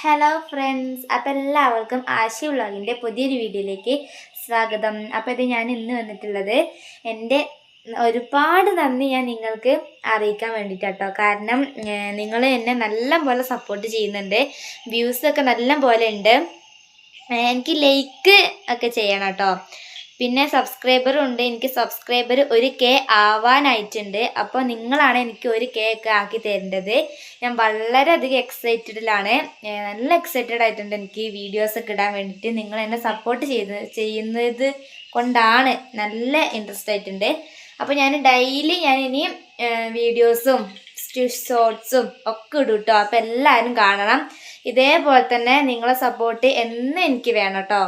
Hello friends, അപ്പോൾ എല്ലാവർക്കും ആശി വ്ളോഗിൻ്റെ പുതിയൊരു വീഡിയോയിലേക്ക് സ്വാഗതം. അപ്പോൾ ഇത് ഞാൻ ഇന്ന് വന്നിട്ടുള്ളത് എൻ്റെ ഒരുപാട് നന്ദി ഞാൻ നിങ്ങൾക്ക് അറിയിക്കാൻ വേണ്ടിയിട്ടാട്ടോ. കാരണം നിങ്ങൾ എന്നെ നല്ല പോലെ സപ്പോർട്ട് ചെയ്യുന്നുണ്ട്, വ്യൂസൊക്കെ നല്ല പോലെ ഉണ്ട്. എനിക്ക് ലൈക്ക് ഒക്കെ ചെയ്യണം കേട്ടോ. പിന്നെ സബ്സ്ക്രൈബറും ഉണ്ട്. എനിക്ക് സബ്സ്ക്രൈബർ 1K ആവാനായിട്ടുണ്ട്. അപ്പോൾ നിങ്ങളാണ് എനിക്ക് 1K ഒക്കെ ആക്കി തരേണ്ടത്. ഞാൻ വളരെയധികം എക്സൈറ്റഡിലാണ്, നല്ല എക്സൈറ്റഡ് ആയിട്ടുണ്ട് എനിക്ക് ഈ വീഡിയോസൊക്കെ ഇടാൻ വേണ്ടിയിട്ട്. നിങ്ങൾ എന്നെ സപ്പോർട്ട് ചെയ്യുന്നത് കൊണ്ടാണ് നല്ല ഇൻട്രസ്റ്റ് ആയിട്ടുണ്ട്. അപ്പോൾ ഞാൻ ഡെയിലി ഇനി വീഡിയോസും ഷോർട്സും ഒക്കെ ഇടും കേട്ടോ. അപ്പോൾ എല്ലാവരും കാണണം. ഇതേപോലെ തന്നെ നിങ്ങളെ സപ്പോർട്ട് എന്നും എനിക്ക് വേണം കേട്ടോ.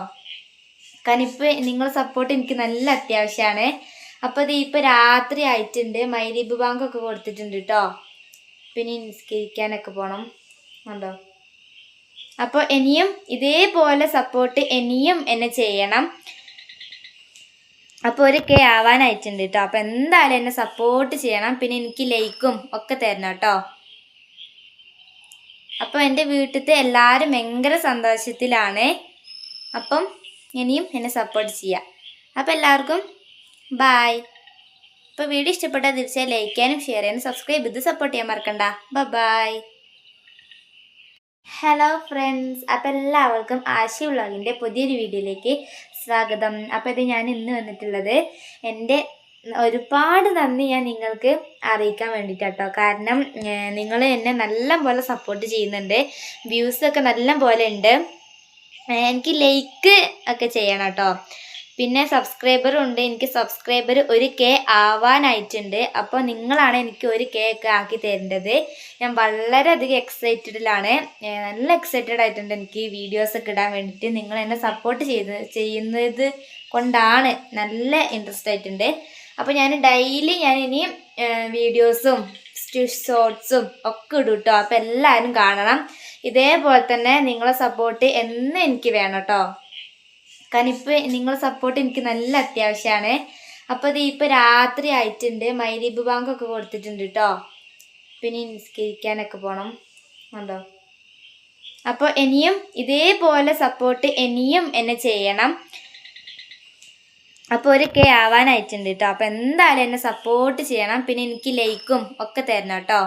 കാരണം ഇപ്പോൾ നിങ്ങളെ സപ്പോർട്ട് എനിക്ക് നല്ല അത്യാവശ്യമാണ്. അപ്പോൾ ഇത് ഇപ്പോൾ രാത്രി ആയിട്ടുണ്ട്, മഗ്‌രിബ് ബാങ്കൊക്കെ കൊടുത്തിട്ടുണ്ട് കേട്ടോ. പിന്നെ നിസ്കരിക്കാനൊക്കെ പോകണം ഉണ്ടോ. അപ്പോൾ ഇനിയും ഇതേപോലെ സപ്പോർട്ട് ഇനിയും എന്നെ ചെയ്യണം. അപ്പോൾ 1K ആവാനായിട്ടുണ്ട് കേട്ടോ. അപ്പോൾ എന്തായാലും എന്നെ സപ്പോർട്ട് ചെയ്യണം. പിന്നെ എനിക്ക് ലൈക്കും ഒക്കെ തരണം കേട്ടോ. അപ്പോൾ എൻ്റെ വീട്ടിലത്തെ എല്ലാവരും ഭയങ്കര സന്തോഷത്തിലാണ്. അപ്പം ഇനിയും എന്നെ സപ്പോർട്ട് ചെയ്യാം. അപ്പോൾ എല്ലാവർക്കും ബായ്. അപ്പോൾ വീഡിയോ ഇഷ്ടപ്പെട്ടാൽ തീർച്ചയായും ലൈക്ക് ചെയ്യാനും ഷെയർ ചെയ്യാനും സബ്സ്ക്രൈബ് ചെയ്ത് സപ്പോർട്ട് ചെയ്യാൻ മറക്കണ്ട. ബൈ. ഹലോ ഫ്രണ്ട്സ്, അപ്പോൾ എല്ലാവർക്കും ആശി വ്ളോഗിൻ്റെ പുതിയൊരു വീഡിയോയിലേക്ക് സ്വാഗതം. അപ്പോൾ ഇത് ഞാൻ ഇന്ന് വന്നിട്ടുള്ളത് എൻ്റെ ഒരുപാട് നന്ദി ഞാൻ നിങ്ങൾക്ക് അറിയിക്കാൻ വേണ്ടിയിട്ടാട്ടോ. കാരണം നിങ്ങൾ എന്നെ നല്ല പോലെ സപ്പോർട്ട് ചെയ്യുന്നുണ്ട്, വ്യൂസൊക്കെ നല്ല പോലെ ഉണ്ട്. എനിക്ക് ലൈക്ക് ഒക്കെ ചെയ്യണം കേട്ടോ. പിന്നെ സബ്സ്ക്രൈബറും ഉണ്ട്. എനിക്ക് സബ്സ്ക്രൈബർ 1K ആവാനായിട്ടുണ്ട്. അപ്പോൾ നിങ്ങളാണ് എനിക്ക് 1K ഒക്കെ ആക്കി തരേണ്ടത്. ഞാൻ വളരെയധികം എക്സൈറ്റഡിലാണ്, നല്ല എക്സൈറ്റഡ് ആയിട്ടുണ്ട് എനിക്ക് ഈ വീഡിയോസൊക്കെ ഇടാൻ വേണ്ടിയിട്ട്. നിങ്ങൾ എന്നെ സപ്പോർട്ട് ചെയ്യുന്നത് കൊണ്ടാണ് നല്ല ഇൻട്രസ്റ്റ് ആയിട്ടുണ്ട്. അപ്പോൾ ഞാൻ ഡെയിലി ഇനി വീഡിയോസും ഷോർട്സും ഒക്കെ ഇടും കേട്ടോ. അപ്പോൾ എല്ലാവരും കാണണം. ഇതേപോലെ തന്നെ നിങ്ങളെ സപ്പോർട്ട് എന്നും എനിക്ക് വേണം കേട്ടോ. കാരണം ഇപ്പോൾ നിങ്ങളെ സപ്പോർട്ട് എനിക്ക് നല്ല അത്യാവശ്യമാണ്. അപ്പോൾ ഇത് ഇപ്പോൾ രാത്രി ആയിട്ടുണ്ട്, മഗ്‌രിബ് ബാങ്കൊക്കെ കൊടുത്തിട്ടുണ്ട് കേട്ടോ. പിന്നെ നിസ്കരിക്കാനൊക്കെ പോകണം ഉണ്ടോ. അപ്പോൾ ഇനിയും ഇതേപോലെ സപ്പോർട്ട് ഇനിയും എന്നെ ചെയ്യണം. അപ്പോൾ 1K ആവാനായിട്ടുണ്ട് കേട്ടോ. അപ്പോൾ എന്തായാലും എന്നെ സപ്പോർട്ട് ചെയ്യണം. പിന്നെ എനിക്ക് ലൈക്കും ഒക്കെ തരണം കേട്ടോ.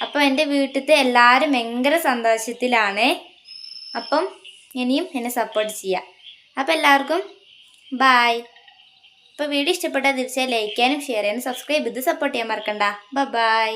അപ്പോൾ എൻ്റെ വീട്ടിലത്തെ എല്ലാവരും ഭയങ്കര സന്തോഷത്തിലാണ്. അപ്പം ഇനിയും എന്നെ സപ്പോർട്ട് ചെയ്യാം. അപ്പോൾ എല്ലാവർക്കും ബായ്. അപ്പോൾ വീഡിയോ ഇഷ്ടപ്പെട്ടാൽ തീർച്ചയായും ലൈക്ക് ചെയ്യാനും ഷെയർ ചെയ്യാനും സബ്സ്ക്രൈബ് ചെയ്ത് സപ്പോർട്ട് ചെയ്യാൻ മറക്കണ്ട. ബൈ.